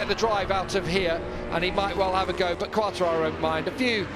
Get the drive out of here, and he might well have a go, but Quartararo won't mind. A few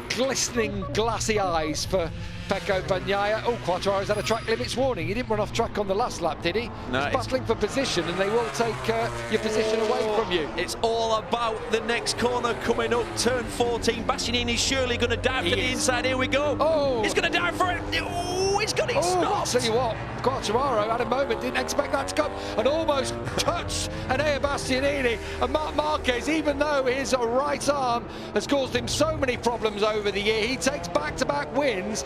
glistening, glassy eyes for Pecco Bagnaia. Oh, Quartararo's had a track limits warning. He didn't run off track on the last lap, did he? No, he's battling for position, and they will take your position away from you. It's all about the next corner coming up, turn 14. Bastianini's surely going to dive to the inside. Here we go. Oh, he's going to dive for it. Oh, he's got it stopped. I'll tell you what, Quartararo had a moment, didn't expect that to come, and almost touched Enea Bastianini. And Marc Marquez, even though his right arm has caused him so many problems over the year, he takes back-to-back wins.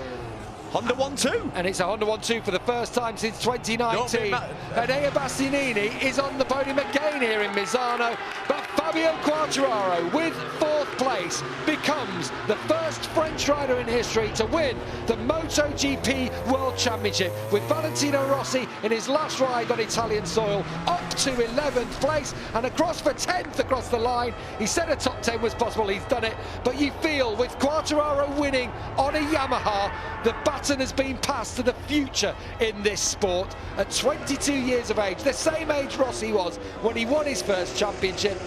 Honda 1-2. And it's a Honda 1-2 for the first time since 2019. Enea Bastianini is on the podium again here in Misano. But Fabio Quartararo, with 4th place, becomes the first French rider in history to win the MotoGP World Championship, with Valentino Rossi in his last ride on Italian soil up to 11th place and across for 10th across the line. He said a top 10 was possible, he's done it. But you feel with Quartararo winning on a Yamaha, the baton has been passed to the future in this sport. At 22 years of age, the same age Rossi was when he won his first championship,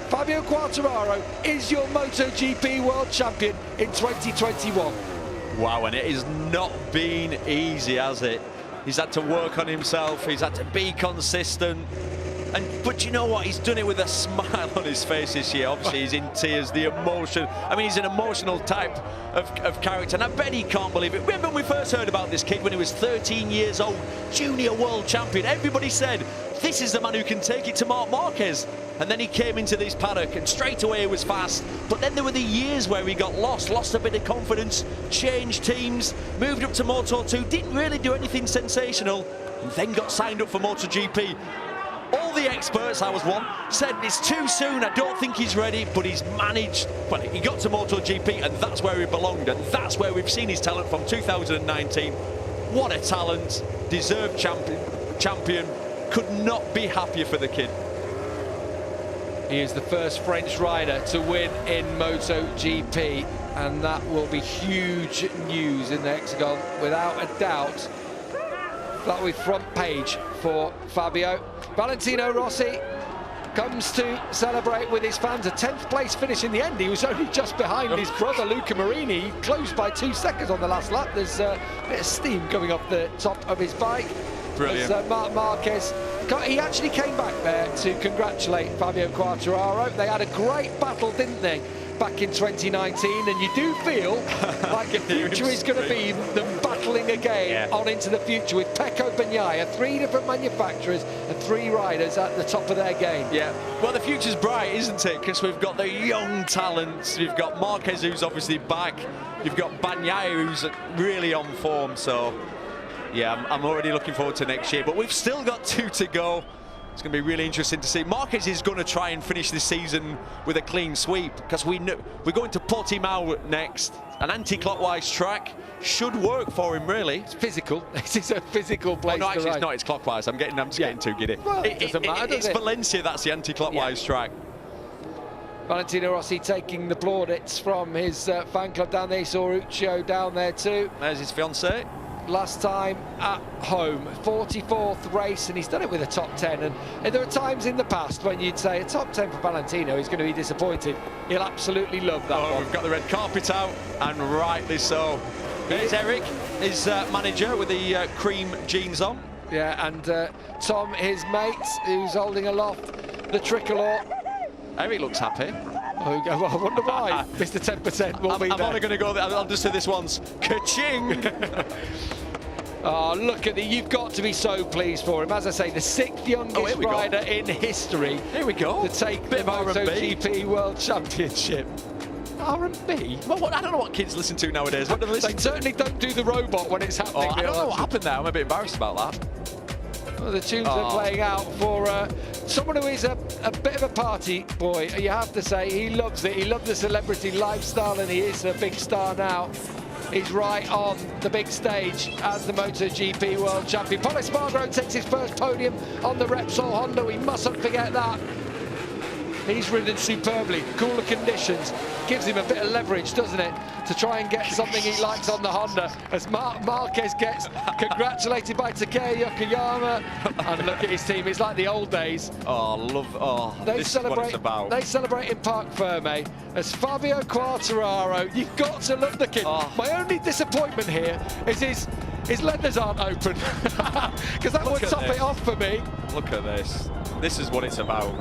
Fabio Quartararo is your MotoGP World Champion in 2021. Wow, and it has not been easy, has it? He's had to work on himself, he's had to be consistent. But you know what? He's done it with a smile on his face this year. Obviously, he's in tears, the emotion. I mean, he's an emotional type of character, and I bet he can't believe it. Remember when we first heard about this kid when he was 13 years old, junior world champion? Everybody said, this is the man who can take it to Marc Marquez. And then he came into this paddock, and straight away he was fast. But then there were the years where he got lost a bit of confidence, changed teams, moved up to Moto2, didn't really do anything sensational, and then got signed up for MotoGP. All the experts, I was one, said it's too soon, I don't think he's ready, but he's managed. Well, he got to MotoGP, and that's where he belonged, and that's where we've seen his talent from 2019. What a talent, deserved champion, could not be happier for the kid. He is the first French rider to win in MotoGP, and that will be huge news in the Hexagon, without a doubt. That will be front page for Fabio. Valentino Rossi comes to celebrate with his fans. A 10th place finish in the end. He was only just behind his brother Luca Marini. He closed by 2 seconds on the last lap. There's a bit of steam coming off the top of his bike. Brilliant. As Marc Marquez, he actually came back there to congratulate Fabio Quartararo. They had a great battle, didn't they, back in 2019, and you do feel like the future is going to be them battling again on into the future with Pecco Bagnaia, 3 different manufacturers and 3 riders at the top of their game. Yeah, well, the future's bright, isn't it? Because we've got the young talents. We've got Marquez, who's obviously back. You've got Bagnaia, who's really on form. So, yeah, I'm already looking forward to next year. But we've still got 2 to go. It's going to be really interesting to see. Marquez is going to try and finish this season with a clean sweep, because we're going to Portimao next. An anti-clockwise track should work for him, really. It's physical. This is a physical place. Oh, no, actually, to it's not. It's clockwise. I'm just getting too giddy. Well, it doesn't matter, does it's it? Valencia. That's the anti-clockwise track. Valentino Rossi taking the plaudits from his fan club down there. He saw Uccio down there too. There's his fiancée. Last time at home, 44th race, and he's done it with a top 10. And there are times in the past when you'd say a top 10 for Valentino, he's going to be disappointed. He'll absolutely love that one. We've got the red carpet out, and rightly so. Here's Eric, his manager, with the cream jeans on. Yeah, and Tom, his mate, who's holding aloft the tricolour. Eric looks happy. Oh, I wonder why. Mr. 10% will be there. I'm only going to go there. I'll just say this once. Ka-ching! Oh, look at you've got to be so pleased for him. As I say, the 6th youngest rider in history. Here we go. To take the MotoGP World Championship. R&B? Well, I don't know what kids listen to nowadays. What do they listen to? Certainly don't do the robot when it's happening. I don't know what happened there. I'm a bit embarrassed about that. Well, the tunes are playing out for someone who is a bit of a party boy. You have to say, he loves it. He loves the celebrity lifestyle, and he is a big star now. He's right on the big stage as the MotoGP World Champion. Pol Espargaro takes his first podium on the Repsol Honda. We mustn't forget that. He's ridden superbly. Cooler conditions gives him a bit of leverage, doesn't it, to try and get something he likes on the Honda. As Marquez gets congratulated by Takeo Yokoyama, and look at his team. It's like the old days. This is what it's about. They celebrate in Parc Ferme as Fabio Quartararo. You've got to love the kid. My only disappointment here is his leathers aren't open, because that would top it off for me. Look at this. This is what it's about.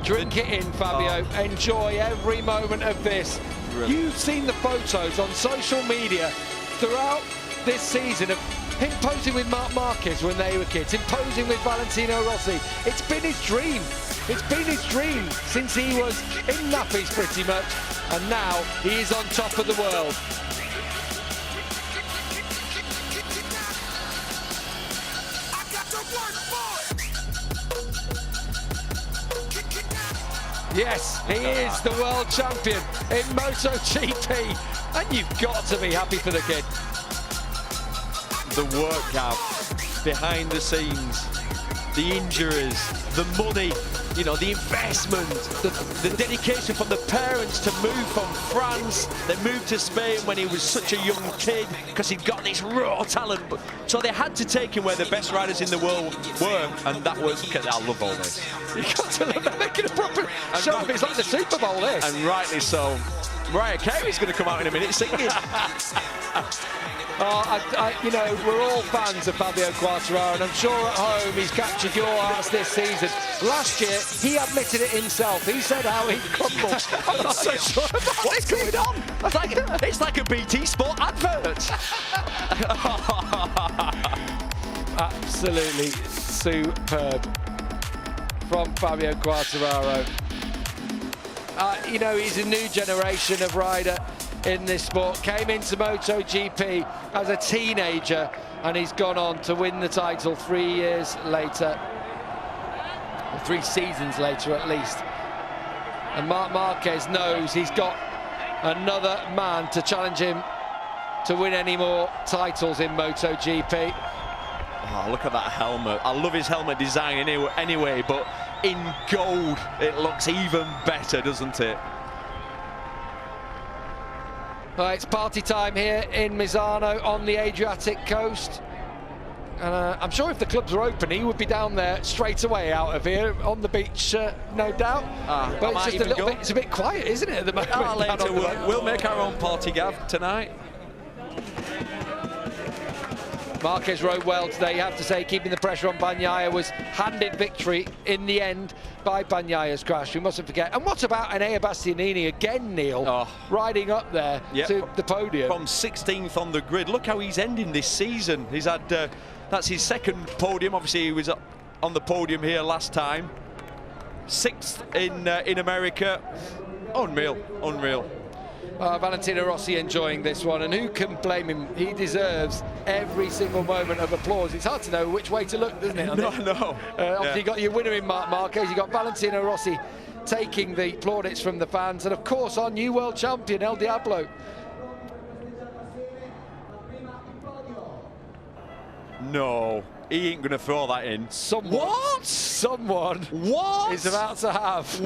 Drink it in, Fabio. Enjoy every moment of this. Brilliant. You've seen the photos on social media throughout this season of him posing with Marc Marquez when they were kids, him posing with Valentino Rossi. It's been his dream. It's been his dream since he was in nappies pretty much, and now he is on top of the world. Yes, he is the world champion in MotoGP, and you've got to be happy for the kid. The workout, behind the scenes, the injuries, the money, you know, the investment, the dedication from the parents to move from France. They moved to Spain when he was such a young kid because he'd got this raw talent. So they had to take him where the best riders in the world were, and that was, I love all this. You got to love that, making a proper show of it. It's like the Super Bowl, this. And rightly so. Mariah Carey's going to come out in a minute singing. You know, we're all fans of Fabio Quartararo, and I'm sure at home he's captured your hearts this season. Last year, he admitted it himself. He said how he crumbled. I'm not so sure about what's going on. It's like a BT Sport advert. Absolutely superb from Fabio Quartararo. You know, he's a new generation of rider in this sport. Came into MotoGP as a teenager, and he's gone on to win the title 3 years later, or 3 seasons later at least. And Marc Marquez knows he's got another man to challenge him to win any more titles in MotoGP. Oh, look at that helmet. I love his helmet design anyway, but in gold it looks even better, doesn't it? Well, it's party time here in Misano on the Adriatic coast. And I'm sure if the clubs were open, he would be down there straight away out of here on the beach, no doubt. But it's just a little bit, it's a bit quiet, isn't it, at the moment? We'll make our own party, Gav, tonight. Marquez rode well today, you have to say, keeping the pressure on Bagnaia, was handed victory in the end by Bagnaia's crash. We mustn't forget. And what about Enea Bastianini again, Neil, riding up there to the podium? From 16th on the grid. Look how he's ending this season. He's had, that's his second podium. Obviously, he was on the podium here last time. 6th in America. Unreal, unreal. Valentino Rossi enjoying this one, and who can blame him? He deserves every single moment of applause. It's hard to know which way to look, isn't it? No. Obviously, you got your winner in Marc Marquez, you got Valentino Rossi taking the plaudits from the fans, and of course our new world champion, El Diablo. No, he ain't going to throw that in. Someone is about to have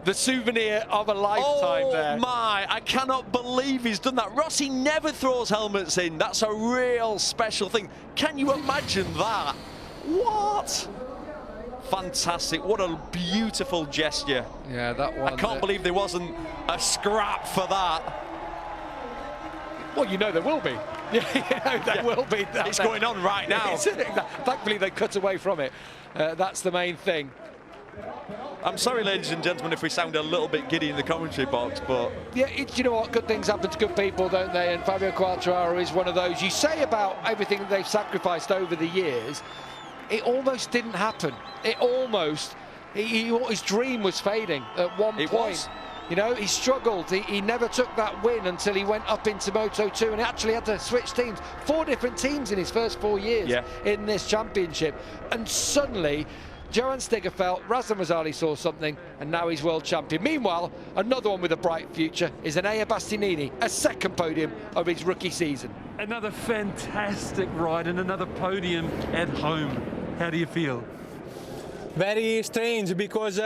the souvenir of a lifetime there. Oh my, I cannot believe he's done that. Rossi never throws helmets in. That's a real special thing. Can you imagine that? What? Fantastic. What a beautiful gesture. Yeah, that one. I can't believe there wasn't a scrap for that. Well, you know there will be. There will be. It's going on right now. Thankfully, they cut away from it. That's the main thing. I'm sorry, ladies and gentlemen, if we sound a little bit giddy in the commentary box, but... Yeah, you know what? Good things happen to good people, don't they? And Fabio Quartararo is one of those. You say about everything that they've sacrificed over the years, it almost didn't happen. It almost... his dream was fading at one point. Was. You know, he struggled. He never took that win until he went up into Moto2 and actually had to switch teams. 4 different teams in his first 4 years in this championship. And suddenly, Johan Steger felt, Razdan Razali saw something, and now he's world champion. Meanwhile, another one with a bright future is Enea Bastianini, a second podium of his rookie season. Another fantastic ride and another podium at home. How do you feel? Very strange, because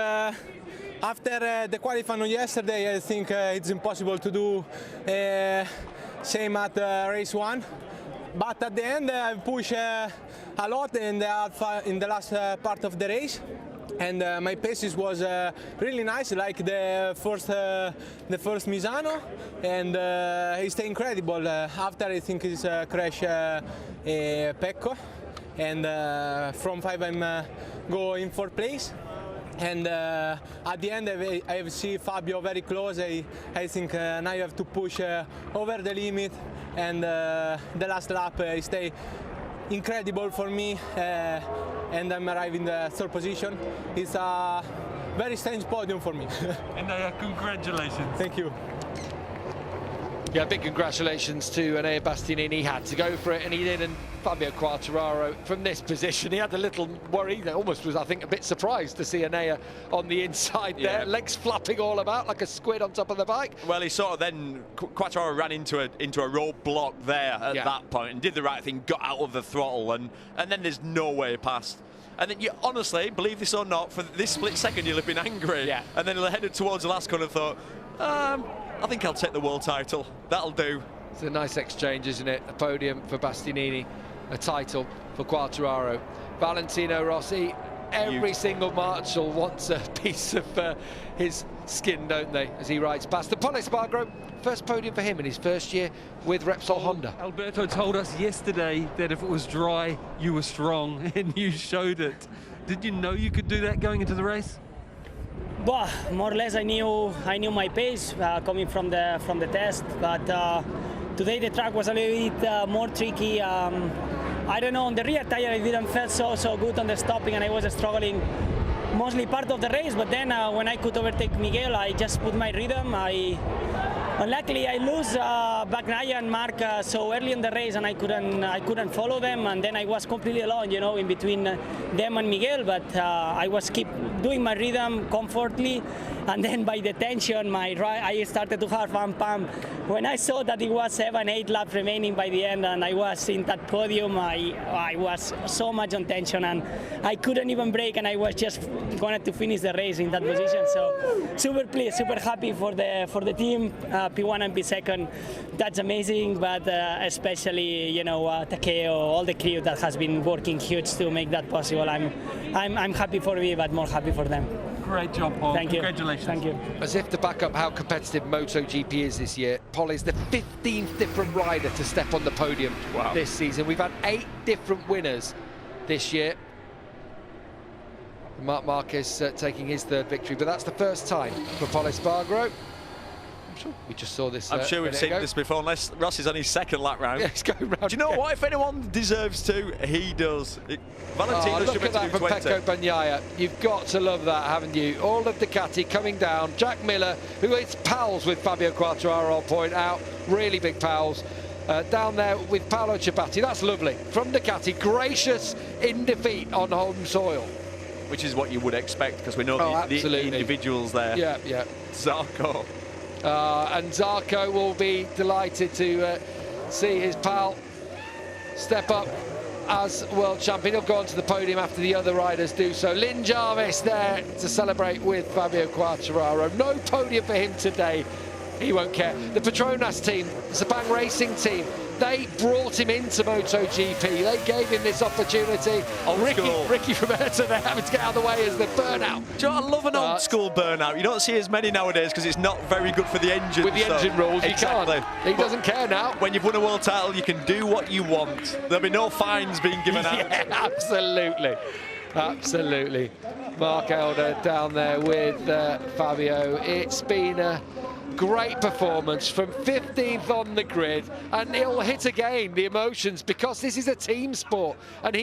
after the qualifying yesterday, I think it's impossible to do same at race 1. But at the end, I pushed a lot in the last part of the race. And my paces was really nice, like the first Misano, and he stayed incredible. After I think he's crash Pecco, and from 5 I'm go in 4th place. And at the end I see Fabio very close. I think now I have to push over the limit, and the last lap I stay incredible for me, and I'm arriving in the 3rd position. It's a very strange podium for me. And congratulations. Thank you. Yeah, big congratulations to Enea Bastianini. He had to go for it, and he did. And Fabio Quartararo, from this position, he had a little worry. He almost was, I think, a bit surprised to see Enea on the inside there, legs flapping all about like a squid on top of the bike. Well, he sort of then, Quartararo ran into a roadblock there at that point and did the right thing, got out of the throttle, and then there's no way past. And then you honestly, believe this or not, for this split second you'll have been angry. Yeah. And then headed towards the last corner and thought, I think I'll take the world title. That'll do. It's a nice exchange, isn't it? A podium for Bastianini, a title for Quartararo. Valentino Rossi, every single marshal wants a piece of his skin, don't they, as he rides past. The Pole Espargaro, first podium for him in his first year with Repsol Honda. Alberto told us yesterday that if it was dry, you were strong, and you showed it. Did you know you could do that going into the race? Well, more or less I knew my pace coming from the test, but today the track was a little bit more tricky. I don't know, on the rear tire I didn't feel so good on the stopping, and I was struggling mostly part of the race, but then when I could overtake Miguel, I just put my rhythm. Luckily, I lose Bagnaia and Mark so early in the race, and I couldn't follow them, and then I was completely alone, you know, in between them and Miguel. But I was keep doing my rhythm comfortably, and then by the tension, I started to have pump. When I saw that it was 7-8 laps remaining by the end, and I was in that podium, I was so much on tension, and I couldn't even brake, and I was just going to finish the race in that position. So super pleased, super happy for the team. P1 and P2, that's amazing, but especially, you know, Takeo, all the crew that has been working huge to make that possible. I'm happy for me, but more happy for them. Great job, Paul. Thank you. Congratulations. Thank you. As if to back up how competitive MotoGP is this year, Pol is the 15th different rider to step on the podium this season. We've had 8 different winners this year. Marc Marquez taking his 3rd victory, but that's the first time for Pol Espargaro. I'm sure we just saw this. I'm sure we've seen this before, unless Ross is on his 2nd lap round. Yeah, he's going round. Do you know what? If anyone deserves to, he does. Valentino look at that from Pecco Bagnaia. You've got to love that, haven't you? All of Ducati coming down. Jack Miller, who is pals with Fabio Quartararo, I'll point out, really big pals. Down there with Paolo Ciabatti. That's lovely. From Ducati, gracious in defeat on home soil. Which is what you would expect, because we know the individuals there. Yeah. Zarco. And Zarco will be delighted to see his pal step up as world champion. He'll go onto the podium after the other riders do so. Lynn Jarvis there to celebrate with Fabio Quartararo. No podium for him today. He won't care. The Petronas team, Sepang Racing team, they brought him into MotoGP. They gave him this opportunity. Ricky from Erta there having to get out of the way as the burnout. Do you know, I love an old school burnout. You don't see as many nowadays because it's not very good for the engine. With the engine rules, exactly. You can't. He doesn't care now. When you've won a world title, you can do what you want. There'll be no fines being given out. Yeah, absolutely. Absolutely. Mark Elder down there with Fabio. It's been a great performance from 15th on the grid, and it'll hit again the emotions because this is a team sport, and he